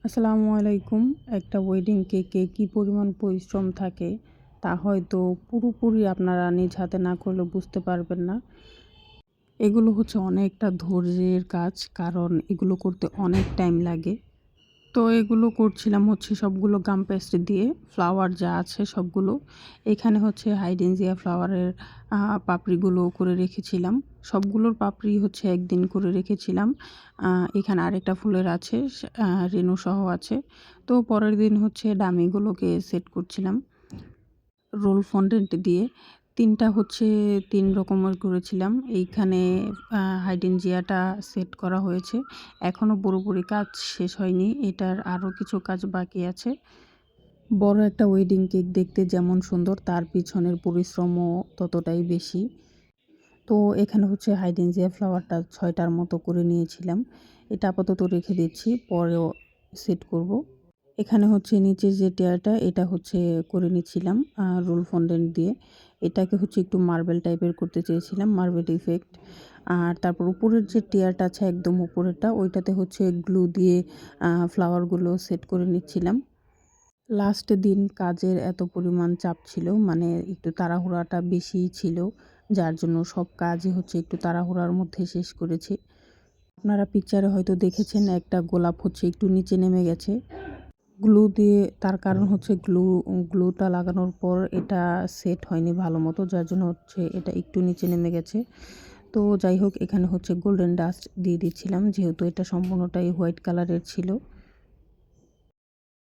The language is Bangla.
আসসালামু আলাইকুম। একটা ওয়েডিং কেকে কি পরিমাণ পরিশ্রম থাকে তা হয়তো পুরোপুরি আপনারা নিজ হাতে না করলে বুঝতে পারবেন না। এগুলো হচ্ছে অনেকটা ধৈর্যের কাজ, কারণ এগুলো করতে অনেক টাইম লাগে। তো এগুলো করছিলাম হচ্ছে সবগুলো গাম পেস্ট দিয়ে, ফ্লাওয়ার যা আছে সবগুলো। এখানে হচ্ছে হাইডেনজিয়া ফ্লাওয়ারের পাপড়িগুলো করে রেখেছিলাম। সবগুলোর পাপড়ি হচ্ছে একদিন করে রেখেছিলাম। এখানে আরেকটা ফুলের আছে, রেণুসহ আছে। তো পরের দিন হচ্ছে ডামিগুলোকে সেট করছিলাম রোল ফন্ডেন্ট দিয়ে। ৩টা হচ্ছে ৩ রকমের করেছিলাম। এইখানে হাইডেনজিয়াটা সেট করা হয়েছে। এখনও পুরোপুরি কাজ শেষ হয়নি। এটার আরও কিছু কাজ বাকি আছে। বড় একটা ওয়েডিং কেক দেখতে যেমন সুন্দর, তার পিছনের পরিশ্রমও ততটাই বেশি। তো এখানে হচ্ছে হাইডেনজিয়া ফ্লাওয়ারটা ৬টার মতো করে নিয়েছিলাম। এটা আপাতত রেখে দিচ্ছি, পরেও সেট করব। এখানে হচ্ছে নিচের যে টিয়ারটা, এটা হচ্ছে করে নিচ্ছিলাম রোল ফন্ডেন্ট দিয়ে। এটাকে হচ্ছে একটু মার্বেল টাইপের করতে চেয়েছিলাম, মার্বেল ইফেক্ট। আর তারপর উপরের যে টিয়ারটা আছে একদম উপরেরটা, ওইটাতে হচ্ছে গ্লু দিয়ে ফ্লাওয়ারগুলো সেট করে নিচ্ছিলাম। লাস্ট দিন কাজের এত পরিমাণ চাপ ছিল, মানে একটু তাড়াহুড়াটা বেশিই ছিল, যার জন্য সব কাজই হচ্ছে একটু তাড়াহুড়ার মধ্যে শেষ করেছি। আপনারা পিকচারে হয়তো দেখেছেন একটা গোলাপ হচ্ছে একটু নিচে নেমে গেছে গ্লু দিয়ে। তার কারণ হচ্ছে গ্লুটা লাগানোর পর এটা সেট হয়নি ভালো মতো, যার জন্য হচ্ছে এটা একটু নিচে নেমে গেছে। তো যাই হোক, এখানে হচ্ছে গোল্ডেন ডাস্ট দিয়ে দিচ্ছিলাম, যেহেতু এটা সম্পূর্ণটাই হোয়াইট কালারের ছিল।